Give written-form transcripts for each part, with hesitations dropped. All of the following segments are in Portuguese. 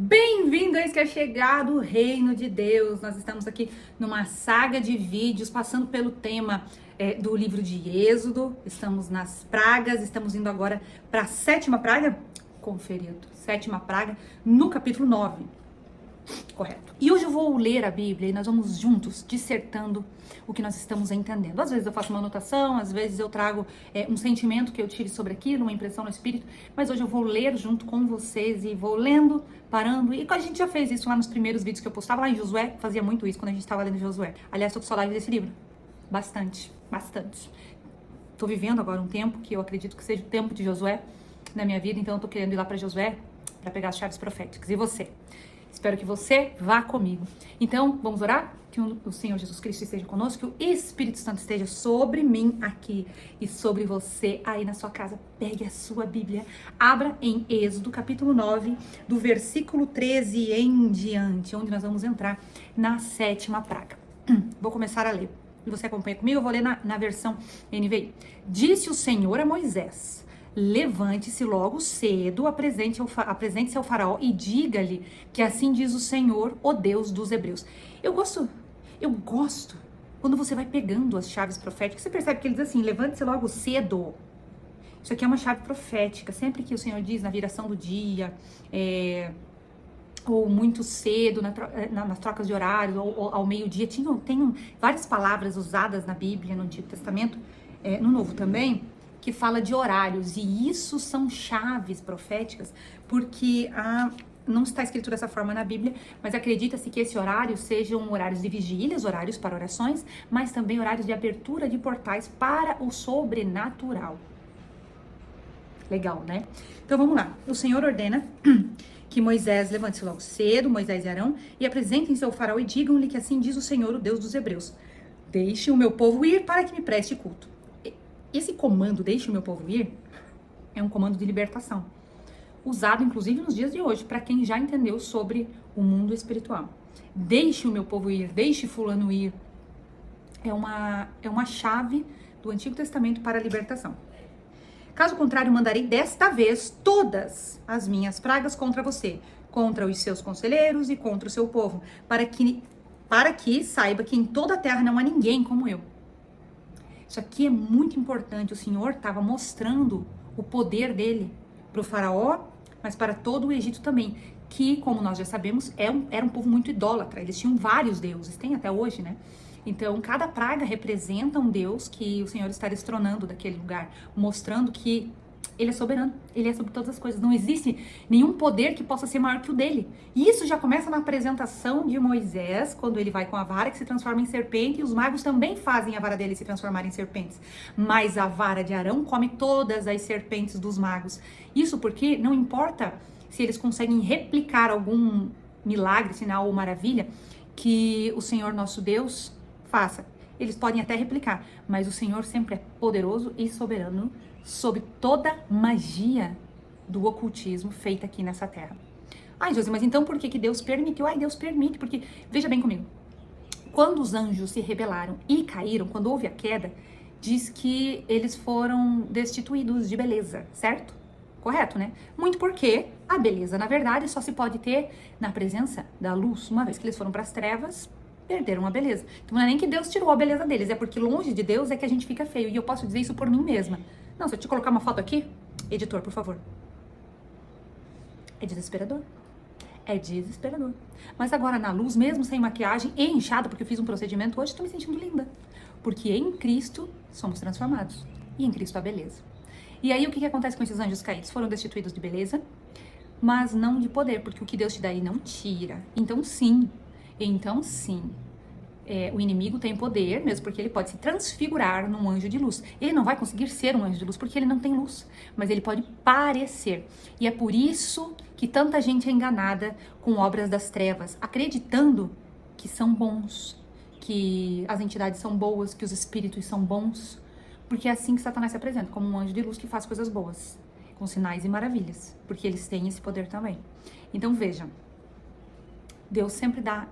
Bem-vindo a esse que é chegado o Reino de Deus. Nós estamos aqui numa saga de vídeos passando pelo tema do livro de Êxodo. Estamos nas pragas, estamos indo agora para a sétima praga, conferido, sétima praga, no capítulo 9. Correto. E hoje eu vou ler a Bíblia e nós vamos juntos dissertando o que nós estamos entendendo. Às vezes eu faço uma anotação, às vezes eu trago um sentimento que eu tive sobre aquilo, uma impressão no espírito, mas hoje eu vou ler junto com vocês e vou lendo, parando. E a gente já fez isso lá nos primeiros vídeos que eu postava lá em Josué, fazia muito isso quando a gente estava lendo Josué. Aliás, tô com saudade desse livro. Bastante. Tô vivendo agora um tempo que eu acredito que seja o tempo de Josué na minha vida, então eu tô querendo ir lá para Josué para pegar as chaves proféticas. E você? Espero que você vá comigo. Então, vamos orar? Que o Senhor Jesus Cristo esteja conosco, que o Espírito Santo esteja sobre mim aqui e sobre você aí na sua casa. Pegue a sua Bíblia, abra em Êxodo, capítulo 9, do versículo 13 em diante, onde nós vamos entrar na sétima praga. Vou começar a ler. E você acompanha comigo? Eu vou ler na versão NVI. Disse o Senhor a Moisés: levante-se logo cedo, apresente-se ao faraó e diga-lhe que assim diz o Senhor, o Deus dos Hebreus. Eu gosto quando você vai pegando as chaves proféticas, você percebe que ele diz assim, levante-se logo cedo. Isso aqui é uma chave profética, sempre que o Senhor diz na viração do dia, ou muito cedo, nas trocas de horários, ou ao meio-dia, tem várias palavras usadas na Bíblia, no Antigo Testamento, no Novo também, que fala de horários, e isso são chaves proféticas, porque não está escrito dessa forma na Bíblia, mas acredita-se que esse horário sejam horários de vigílias, horários para orações, mas também horários de abertura de portais para o sobrenatural. Legal, né? Então vamos lá. O Senhor ordena que Moisés levante-se logo cedo, Moisés e Arão, e apresentem-se ao faraó e digam-lhe que assim diz o Senhor, o Deus dos Hebreus: deixe o meu povo ir para que me preste culto. Esse comando, deixe o meu povo ir, é um comando de libertação, usado inclusive nos dias de hoje, para quem já entendeu sobre o mundo espiritual. Deixe o meu povo ir, deixe fulano ir, é uma chave do Antigo Testamento para a libertação. Caso contrário, mandarei desta vez todas as minhas pragas contra você, contra os seus conselheiros e contra o seu povo, para que saiba que em toda a terra não há ninguém como eu. Isso aqui é muito importante. O Senhor estava mostrando o poder dele para o faraó, mas para todo o Egito também, que, como nós já sabemos, era um povo muito idólatra. Eles tinham vários deuses, tem até hoje, né? Então, cada praga representa um deus que o Senhor está destronando daquele lugar, mostrando que ele é soberano, ele é sobre todas as coisas. Não existe nenhum poder que possa ser maior que o dele. E isso já começa na apresentação de Moisés, quando ele vai com a vara que se transforma em serpente, e os magos também fazem a vara dele se transformar em serpentes. Mas a vara de Arão come todas as serpentes dos magos. Isso porque não importa se eles conseguem replicar algum milagre, sinal ou maravilha que o Senhor nosso Deus faça. Eles podem até replicar, mas o Senhor sempre é poderoso e soberano sobre toda magia do ocultismo feita aqui nessa terra. Ai, Josi, mas então por que Deus permitiu? Ai, Deus permite, porque, veja bem comigo, quando os anjos se rebelaram e caíram, quando houve a queda, diz que eles foram destituídos de beleza, certo? Correto, né? Muito porque a beleza, na verdade, só se pode ter na presença da luz. Uma vez que eles foram para as trevas, perderam a beleza. Então não é nem que Deus tirou a beleza deles, é porque longe de Deus é que a gente fica feio. E eu posso dizer isso por mim mesma. Não, se eu te colocar uma foto aqui, editor, por favor. É desesperador. É desesperador. Mas agora na luz, mesmo sem maquiagem e inchada, porque eu fiz um procedimento hoje, tô me sentindo linda. Porque em Cristo somos transformados. E em Cristo há beleza. E aí o que acontece com esses anjos caídos? Foram destituídos de beleza, mas não de poder, porque o que Deus te dá ele não tira. Então sim, o inimigo tem poder, mesmo porque ele pode se transfigurar num anjo de luz. Ele não vai conseguir ser um anjo de luz, porque ele não tem luz, mas ele pode parecer. E é por isso que tanta gente é enganada com obras das trevas, acreditando que são bons, que as entidades são boas, que os espíritos são bons, porque é assim que Satanás se apresenta, como um anjo de luz que faz coisas boas, com sinais e maravilhas, porque eles têm esse poder também. Então vejam, Deus sempre dá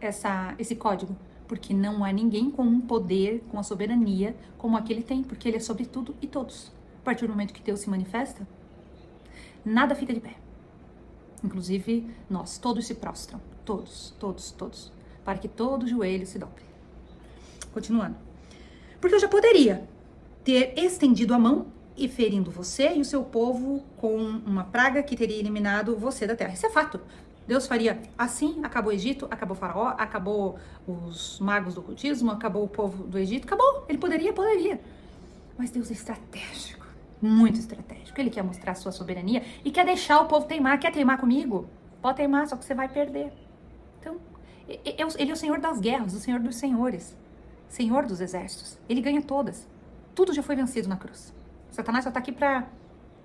esse código, porque não há ninguém com um poder, com a soberania, como aquele tem, porque ele é sobre tudo e todos. A partir do momento que Deus se manifesta, nada fica de pé. Inclusive nós, todos se prostram, todos, para que todo joelho se dobre. Continuando. Porque eu já poderia ter estendido a mão e ferindo você e o seu povo com uma praga que teria eliminado você da terra. Isso é fato. Deus faria assim, acabou o Egito, acabou o faraó, acabou os magos do ocultismo, acabou o povo do Egito, acabou. Ele poderia. Mas Deus é estratégico, muito estratégico. Ele quer mostrar a sua soberania e quer deixar o povo teimar. Quer teimar comigo? Pode teimar, só que você vai perder. Então, ele é o Senhor das guerras, o Senhor dos senhores, Senhor dos exércitos. Ele ganha todas. Tudo já foi vencido na cruz. Satanás só está aqui para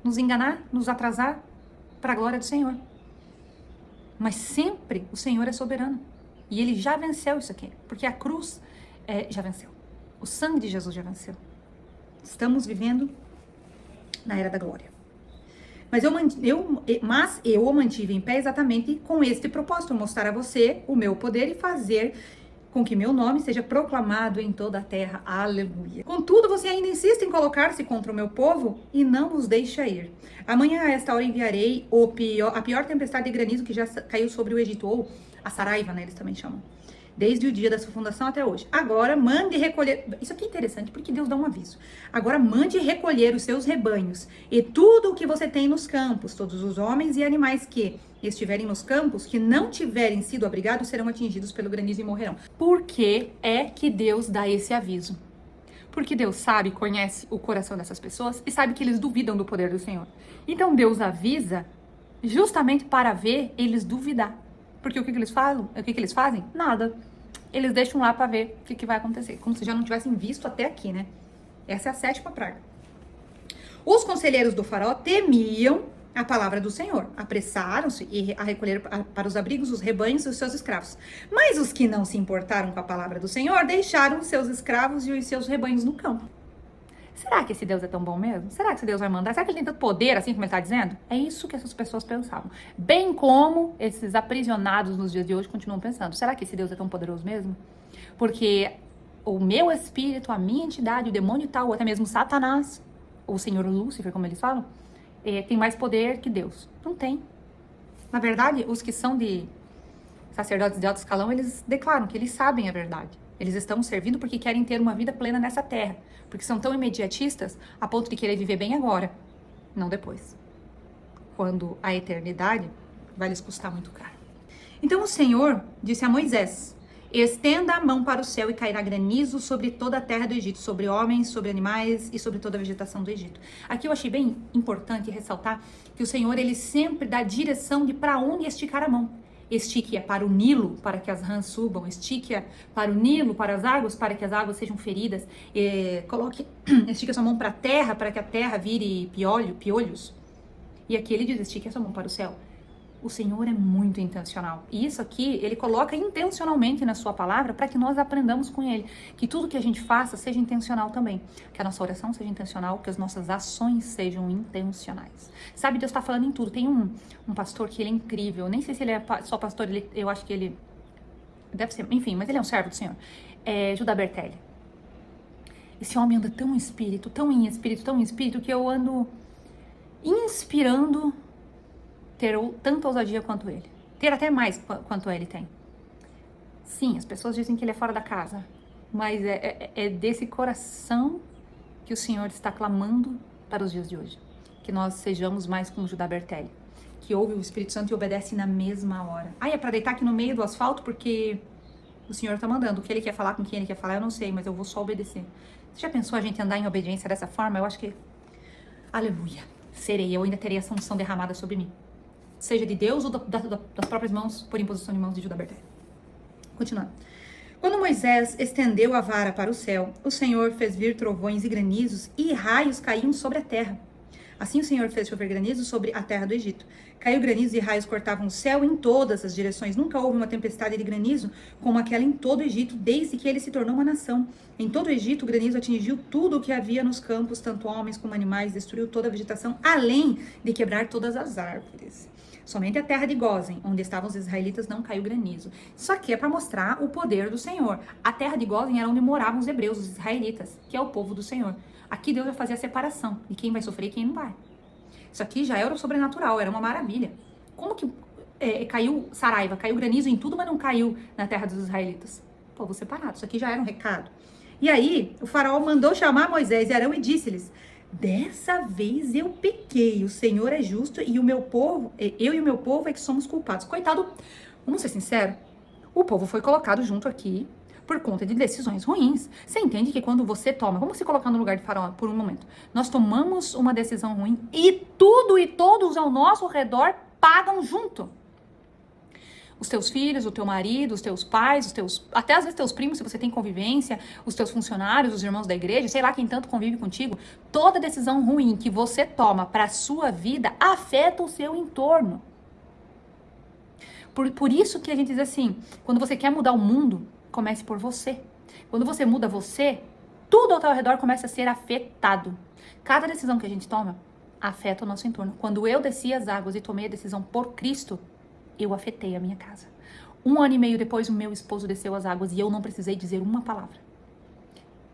nos enganar, nos atrasar para a glória do Senhor. Mas sempre o Senhor é soberano. E ele já venceu isso aqui. Porque a cruz já venceu. O sangue de Jesus já venceu. Estamos vivendo na era da glória. Mas eu o mantive em pé exatamente com este propósito. Mostrar a você o meu poder e fazer com que meu nome seja proclamado em toda a terra. Aleluia. Contudo, você ainda insiste em colocar-se contra o meu povo e não os deixa ir. Amanhã, a esta hora, enviarei a pior tempestade de granizo que já caiu sobre o Egito, ou a Saraiva, né, eles também chamam. Desde o dia da sua fundação até hoje. Agora, mande recolher... Isso aqui é interessante, porque Deus dá um aviso. Agora, mande recolher os seus rebanhos e tudo o que você tem nos campos, todos os homens e animais que estiverem nos campos, que não tiverem sido abrigados, serão atingidos pelo granizo e morrerão. Por que é que Deus dá esse aviso? Porque Deus sabe, conhece o coração dessas pessoas e sabe que eles duvidam do poder do Senhor. Então, Deus avisa justamente para ver eles duvidar. Porque o que eles falam? O que eles fazem? Nada. Eles deixam lá para ver o que vai acontecer. Como se já não tivessem visto até aqui, né? Essa é a 7ª praga. Os conselheiros do faraó temiam a palavra do Senhor. Apressaram-se a recolher para os abrigos os rebanhos e os seus escravos. Mas os que não se importaram com a palavra do Senhor deixaram os seus escravos e os seus rebanhos no campo. Será que esse Deus é tão bom mesmo? Será que esse Deus vai mandar? Será que ele tem tanto poder assim como ele está dizendo? É isso que essas pessoas pensavam. Bem como esses aprisionados nos dias de hoje continuam pensando. Será que esse Deus é tão poderoso mesmo? Porque o meu espírito, a minha entidade, o demônio tal, ou até mesmo Satanás, ou o Senhor Lúcifer, como eles falam, tem mais poder que Deus. Não tem. Na verdade, os que são de sacerdotes de alto escalão, eles declaram que eles sabem a verdade. Eles estão servindo porque querem ter uma vida plena nessa terra. Porque são tão imediatistas a ponto de querer viver bem agora, não depois. Quando a eternidade vai lhes custar muito caro. Então o Senhor disse a Moisés: estenda a mão para o céu e cairá granizo sobre toda a terra do Egito, sobre homens, sobre animais e sobre toda a vegetação do Egito. Aqui eu achei bem importante ressaltar que o Senhor, ele sempre dá direção de para onde esticar a mão. Estique para o Nilo, para que as rãs subam. Estique para o Nilo, para as águas, para que as águas sejam feridas. Estique a sua mão para a terra, para que a terra vire piolhos. E aqui ele diz, estique a sua mão para o céu. O Senhor é muito intencional. E isso aqui, ele coloca intencionalmente na sua palavra para que nós aprendamos com ele. Que tudo que a gente faça seja intencional também. Que a nossa oração seja intencional, que as nossas ações sejam intencionais. Sabe, Deus está falando em tudo. Tem um pastor que ele é incrível. Nem sei se ele é só pastor, eu acho que ele... Deve ser, enfim, mas ele é um servo do Senhor. É Judá Bertelli. Esse homem anda tão em espírito, que eu ando inspirando ter tanta ousadia quanto ele. Ter até mais quanto ele tem. Sim, as pessoas dizem que ele é fora da casa. Mas é desse coração que o Senhor está clamando para os dias de hoje. Que nós sejamos mais como Judá Bertelli. Que ouve o Espírito Santo e obedece na mesma hora. É para deitar aqui no meio do asfalto porque o Senhor está mandando. O que ele quer falar com quem ele quer falar, eu não sei, mas eu vou só obedecer. Você já pensou a gente andar em obediência dessa forma? Eu acho que... Aleluia. Serei, eu ainda terei essa unção derramada sobre mim. Seja de Deus ou das próprias mãos, por imposição de mãos de Judá Bertelli. Continuando. Quando Moisés estendeu a vara para o céu, o Senhor fez vir trovões e granizos e raios caíam sobre a terra. Assim o Senhor fez chover granizo sobre a terra do Egito. Caiu granizo e raios cortavam o céu em todas as direções. Nunca houve uma tempestade de granizo como aquela em todo o Egito, desde que ele se tornou uma nação. Em todo o Egito, o granizo atingiu tudo o que havia nos campos, tanto homens como animais, destruiu toda a vegetação, além de quebrar todas as árvores. Somente a terra de Gósen, onde estavam os israelitas, não caiu granizo. Isso aqui é para mostrar o poder do Senhor. A terra de Gósen era onde moravam os hebreus, os israelitas, que é o povo do Senhor. Aqui Deus vai fazer a separação de quem vai sofrer e quem não vai. Isso aqui já era o sobrenatural, era uma maravilha. como que caiu saraiva, caiu granizo em tudo, mas não caiu na terra dos israelitas? Povo separado, isso aqui já era um recado. E aí, o faraó mandou chamar Moisés e Arão e disse-lhes: dessa vez eu pequei, o Senhor é justo e o meu povo, eu e o meu povo é que somos culpados. Coitado, vamos ser sinceros, o povo foi colocado junto aqui por conta de decisões ruins. Você entende que quando você toma, vamos se colocar no lugar de faraó por um momento, nós tomamos uma decisão ruim e tudo e todos ao nosso redor pagam junto. Os teus filhos, o teu marido, os teus pais, até às vezes teus primos, se você tem convivência, os teus funcionários, os irmãos da igreja, sei lá quem tanto convive contigo, toda decisão ruim que você toma para a sua vida afeta o seu entorno. Por isso que a gente diz assim, quando você quer mudar o mundo, comece por você. Quando você muda você, tudo ao teu redor começa a ser afetado. Cada decisão que a gente toma afeta o nosso entorno. Quando eu desci as águas e tomei a decisão por Cristo, eu afetei a minha casa. 1 ano e meio depois, o meu esposo desceu as águas e eu não precisei dizer uma palavra.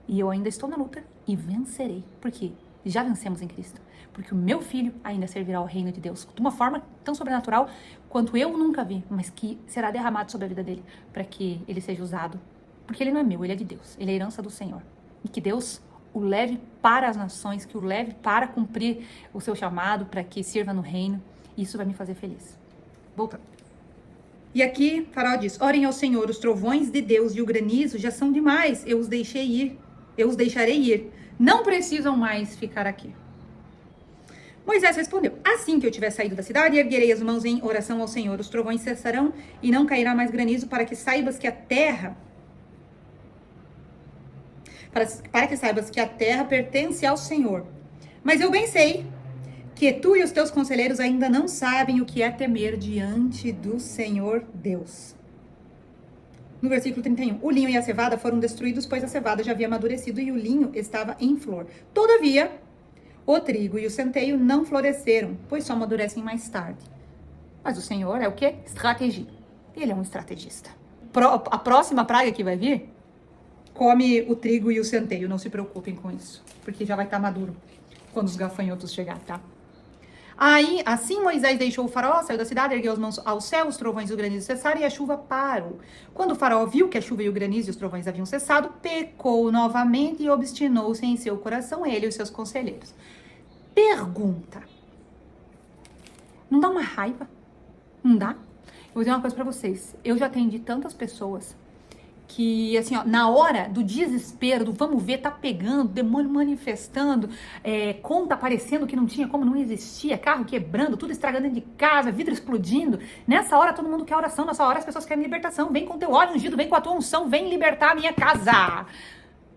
E eu ainda estou na luta e vencerei. Por quê? Já vencemos em Cristo. Porque o meu filho ainda servirá ao reino de Deus de uma forma tão sobrenatural quanto eu nunca vi, mas que será derramado sobre a vida dele para que ele seja usado. Porque ele não é meu, ele é de Deus. Ele é a herança do Senhor. E que Deus o leve para as nações, que o leve para cumprir o seu chamado, para que sirva no reino. Isso vai me fazer feliz. Voltando. E aqui, Faraó diz: orem ao Senhor, os trovões de Deus e o granizo já são demais, eu os deixarei ir. Não precisam mais ficar aqui. Moisés respondeu: assim que eu tiver saído da cidade, erguerei as mãos em oração ao Senhor. Os trovões cessarão e não cairá mais granizo, para que saibas que a terra pertence ao Senhor. Mas eu bem sei que tu e os teus conselheiros ainda não sabem o que é temer diante do Senhor Deus. No versículo 31, o linho e a cevada foram destruídos, pois a cevada já havia amadurecido e o linho estava em flor. Todavia, o trigo e o centeio não floresceram, pois só amadurecem mais tarde. Mas o Senhor é o quê? Estratégia. Ele é um estrategista. A próxima praga que vai vir, come o trigo e o centeio. Não se preocupem com isso, porque já vai estar maduro quando os gafanhotos chegarem, tá? Aí, assim Moisés deixou o faraó, saiu da cidade, ergueu as mãos ao céu, os trovões e o granizo cessaram e a chuva parou. Quando o faraó viu que a chuva e o granizo e os trovões haviam cessado, pecou novamente e obstinou-se em seu coração, ele e os seus conselheiros. Pergunta. Não dá uma raiva? Não dá? Eu vou dizer uma coisa pra vocês. Eu já atendi tantas pessoas que, assim, ó, na hora do desespero, do vamos ver, tá pegando, demônio manifestando, conta aparecendo que não tinha como, não existia, carro quebrando, tudo estragando dentro de casa, vidro explodindo. Nessa hora, todo mundo quer oração, nessa hora as pessoas querem libertação. Vem com teu óleo ungido, vem com a tua unção, vem libertar a minha casa.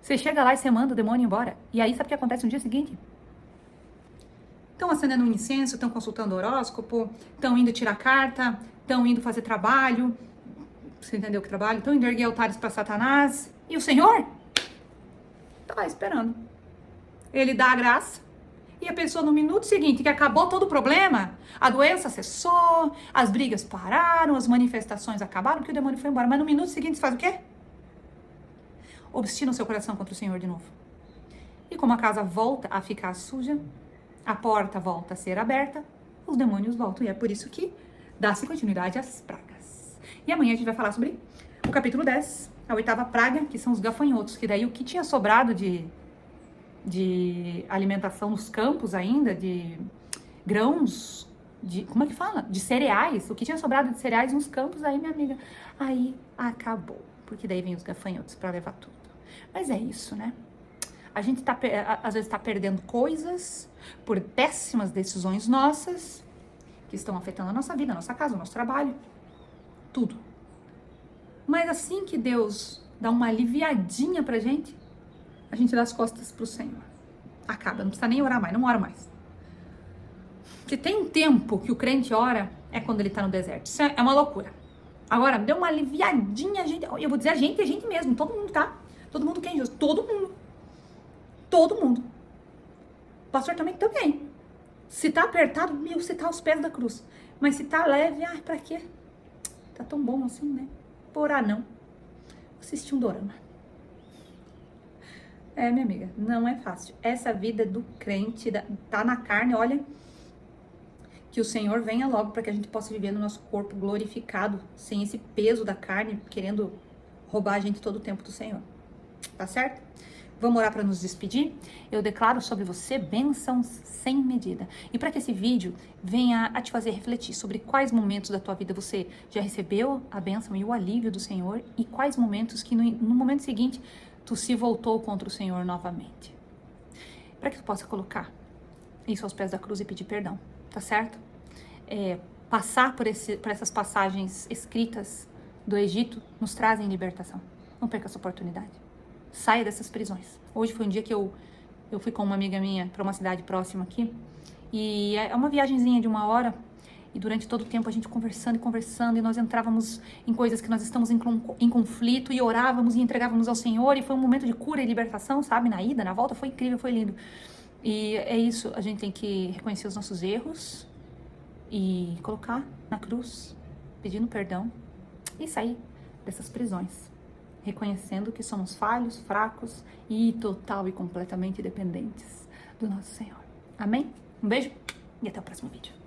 Você chega lá e você manda o demônio embora. E aí, sabe o que acontece no dia seguinte? Estão acendendo um incenso, estão consultando o horóscopo, estão indo tirar carta, estão indo fazer trabalho. Você entendeu que trabalho? Estão indo erguer altares para Satanás. E o Senhor tá lá esperando. Ele dá a graça. E a pessoa no minuto seguinte, que acabou todo o problema, a doença cessou, as brigas pararam, as manifestações acabaram, porque o demônio foi embora. Mas no minuto seguinte, você faz o quê? Obstina o seu coração contra o Senhor de novo. E como a casa volta a ficar suja, a porta volta a ser aberta, os demônios voltam. E é por isso que dá-se continuidade às pragas. E amanhã a gente vai falar sobre o capítulo 10, a 8ª praga, que são os gafanhotos. Que daí o que tinha sobrado de alimentação nos campos ainda, de grãos, como é que fala? De cereais. O que tinha sobrado de cereais nos campos, aí, minha amiga, aí acabou. Porque daí vem os gafanhotos para levar tudo. Mas é isso, né? A gente às vezes tá perdendo coisas por péssimas decisões nossas, que estão afetando a nossa vida, a nossa casa, o nosso trabalho. Tudo. Mas assim que Deus dá uma aliviadinha pra gente, a gente dá as costas pro Senhor. Acaba, não precisa nem orar mais, não ora mais. Se tem um tempo que o crente ora, é quando ele tá no deserto. Isso é uma loucura. Agora, deu uma aliviadinha, gente, eu vou dizer a gente mesmo, todo mundo, tá? Todo mundo quem? Jesus? Todo mundo. Todo mundo. O pastor também. Se tá apertado, você tá aos pés da cruz. Mas se tá leve, pra quê? Tá tão bom assim, né? Vou orar não. Vou assistir um dorama. Minha amiga, não é fácil. Essa vida do crente tá na carne, olha. Que o Senhor venha logo para que a gente possa viver no nosso corpo glorificado, sem esse peso da carne, querendo roubar a gente todo o tempo do Senhor. Tá certo? Vamos orar para nos despedir? Eu declaro sobre você bênçãos sem medida. E para que esse vídeo venha a te fazer refletir sobre quais momentos da tua vida você já recebeu a bênção e o alívio do Senhor e quais momentos que no momento seguinte tu se voltou contra o Senhor novamente. Para que tu possa colocar isso aos pés da cruz e pedir perdão, tá certo? Passar por essas passagens escritas do Egito nos trazem libertação. Não perca essa oportunidade. Saia dessas prisões. Hoje foi um dia que eu fui com uma amiga minha para uma cidade próxima aqui. E é uma viagenzinha de 1 hora. E durante todo o tempo a gente conversando e conversando. E nós entrávamos em coisas que nós estamos em conflito. E orávamos e entregávamos ao Senhor. E foi um momento de cura e libertação, sabe? Na ida, na volta. Foi incrível, foi lindo. E é isso. A gente tem que reconhecer os nossos erros. E colocar na cruz. Pedindo perdão. E sair dessas prisões. Reconhecendo que somos falhos, fracos e total e completamente dependentes do nosso Senhor. Amém? Um beijo e até o próximo vídeo.